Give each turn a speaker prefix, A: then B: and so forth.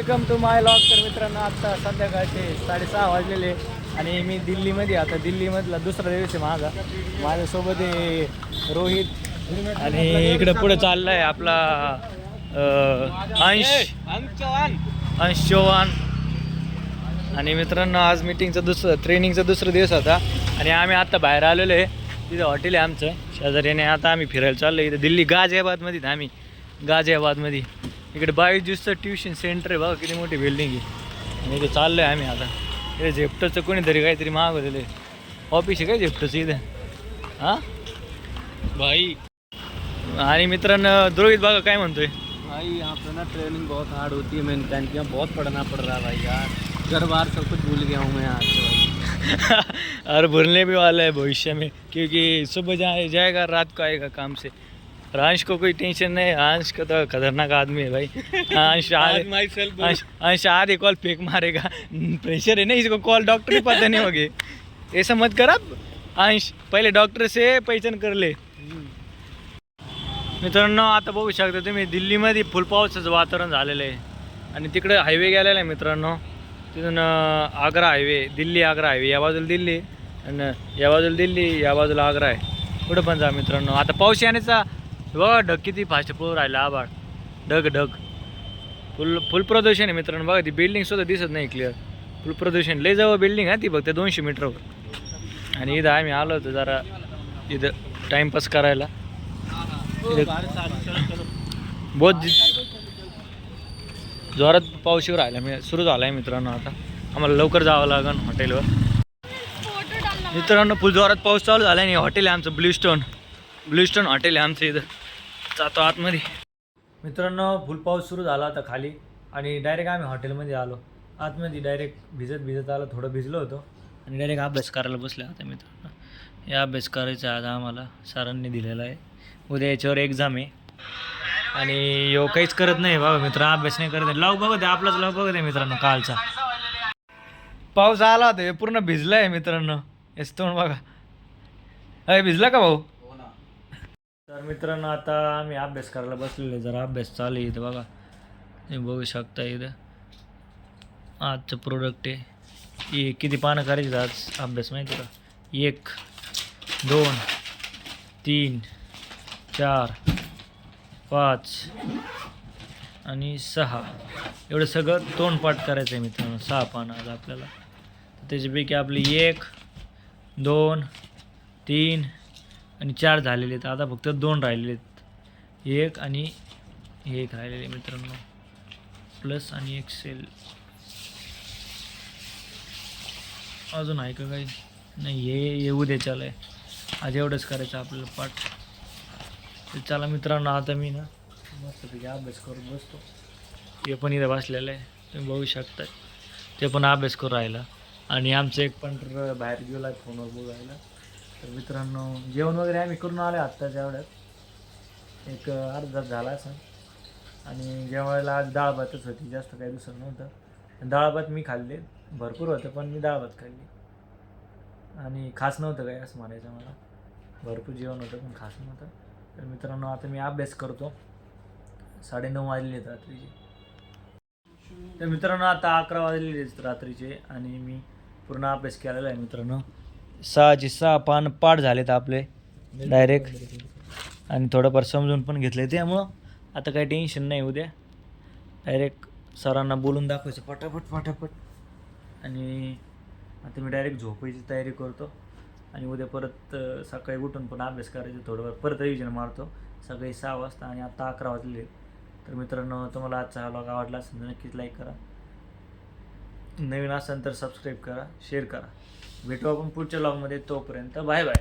A: Welcome to my log. तर मित्रांनो आत्ता संध्याकाळचे 6:30 वाजलेले आणि मी दिल्लीमध्ये आता दिल्लीमधला दुसरा दिवस आहे माझा. माझ्यासोबत आहे रोहित आणि इकडे पुढे चालला आहे आपला अंश चव्हाण. आणि मित्रांनो आज मीटिंगचा ट्रेनिंगचा दुसरा दिवस होता आणि आम्ही आत्ता बाहेर आलेलो आहे. तिथं हॉटेल आहे आमचं शेजारीने. आता आम्ही फिरायला चाललो इथं दिल्ली गाझियाबादमध्ये. आम्ही गाझियाबादमध्ये इकडे 22 दिवसाचं ट्युशन सेंटर आहे. बघा किती मोठी बिल्डिंग आहे. आणि इथे चाललो आहे आम्ही आता. इथे झेप्टोचं कोणीतरी काहीतरी मागवलेलं आहे. ऑफिस आहे काय झेप्टोचं इथं? हां भाई. आणि मित्रांनो रोहित बघा काय म्हणतोय.
B: भाई यहाँ पे ना ट्रेनिंग बहुत हार्ड होती है. मैंने क्या किया, बहुत पढ़ना पड़ रहा है भाई यार. घर बार सब कुछ भूल गया हूँ मैं आज से.
A: और भूलने भी वाला है भविष्य में, क्योंकि सुबह जाएगा रात को आएगा काम से. और अंश को कोई टेंशन नहीं. अंश का तो खतरनाक आदमी है भाई. अंश आधे कॉल फेंक मारेगा. प्रेशर है ना इसको. कॉल डॉक्टर ही पता नहीं होगे. ऐसा मत कर अब अंश. पहिले डॉक्टर से पहचान कर ले. मित्रांनो आता बघू शकता तुम्ही दिल्लीमध्ये फुल पावसाचं वातावरण झालेलं आहे. आणि तिकडे हायवे गेलेला आहे मित्रांनो. तिथून आग्रा हायवे, दिल्ली आग्रा हायवे. या बाजूला दिल्ली आणि या बाजूला दिल्ली, या बाजूला आग्रा आहे. पुढं पण जा मित्रांनो. आता पाऊस येण्याचा बघा ढग किती फास्ट पळून राहिला. आभाळ ढग फुल प्रदूषण आहे मित्रांनो. बघा ती बिल्डिंग सुद्धा दिसत नाही क्लिअर. फुल प्रदूषण. लय जवळ बिल्डिंग आहे ती फक्त 200 मीटरवर. आणि इथं आम्ही आलो होतो जरा इथं टाईमपास करायला. बहुत जोरात पाऊस येऊ राहिला सुरू झाला आहे मित्रांनो. आता आम्हाला लवकर जावं लागेल हॉटेलवर. मित्रांनो फुल जोरात पाऊस चालू झाला आणि हॉटेल आहे आमचं ब्लूस्टोन हॉटेल आहे आमचं. इथं जातो आतमध्ये. मित्रांनो फुल पाऊस सुरू झाला आता खाली आणि डायरेक्ट आम्ही हॉटेलमध्ये आलो. आतमध्ये डायरेक्ट भिजत आलो. थोडं भिजलो होतो आणि डायरेक्ट अभ्यास करायला बसले आता मित्रांनो. या अभ्यास करायचा आज आम्हाला सरांनी दिलेला आहे. उद्या याच्यावर एक्झाम आहे आणि यो काहीच करत नाही बघा मित्र. अभ्यास नाही करत आहे. लाव बघत आहे आपलाच लाव बघत आहे मित्रांनो. कालचा पाऊस आला होता. पूर्ण भिजला आहे मित्रांनो. हेच तोंड बघा. अरे भिजला का भाऊ? तर मित्रांनो आता आम्ही अभ्यास करायला बसलेलो. जरा अभ्यास चालू आहे इथं बघा. तुम्ही बघू शकता इथं आजचं प्रोडक्ट आहे. हे किती पानं करायची आज अभ्यास माहिती का? 1 2 3 4 5 आणि 6 एवढं सगळं तोंडपाठ करायचं आहे मित्रांनो. 6 पानं आज आपल्याला. त्याच्यापैकी आपली 1 2 3 आणि 4 झालेले आहेत. आता फक्त 2 राहिलेले आहेत. 1 आणि 1 राहिलेले मित्रांनो. प्लस आणि एक्सेल अजून आहे का काही? नाही हे उद्याच्याला आहे. आज एवढंच करायचं आपल्याला पाठ. तर चला मित्रांनो आता मी ना मस्तपैकी अभ्यास करून बसतो. ते पण इथं बसलेलं आहे तुम्ही बघू शकता. ते पण अभ्यास करून राहिला. आणि आमचं एक पण बाहेर गेला आहे फोनवर बोलायला. तर मित्रांनो जेवण वगैरे आम्ही करून आलो आत्ताच्या एवढ्यात एक अर्धा झाला असं. आणि जेवायला आज डाळ भातच होती. जास्त काही दुसरं नव्हतं. डाळ भात मी खाल्ले भरपूर होतं पण मी डाळ भात खाल्ली. आणि खास नव्हतं काय असं म्हणायचं मला. भरपूर जेवण होतं पण खास नव्हतं. तर मित्रांनो आता मी अभ्यास करतो. 9:30 वाजले आहेत रात्रीचे. तर मित्रांनो आता 11 वाजलेले आहेत रात्रीचे आणि मी पूर्ण अभ्यास केलेला आहे मित्रांनो. 6 पान पाठ झालेत आपले डायरेक्ट. आणि थोडंफार समजून पण घेतलं आहे. त्यामुळं आता काही टेन्शन नाही. उद्या डायरेक्ट सरांना बोलून दाखवायचं फटाफट. आणि आता मी डायरेक्ट झोपायची तयारी करतो. आणि उद्या परत सकाळी उठून पण अभ्यास करायचं. थोडंफार परत रिव्हिजन मारतो सकाळी 6 वाजता. आणि आता 11 वाजले. तर मित्रांनो तुम्हाला आजचा हा व्लॉग आवडला असेल तर नक्कीच लाईक करा. नवीन असेल तर सबस्क्राईब करा, शेअर करा. भेटू आपण पुढच्या व्लॉगमध्ये. तोपर्यंत बाय बाय.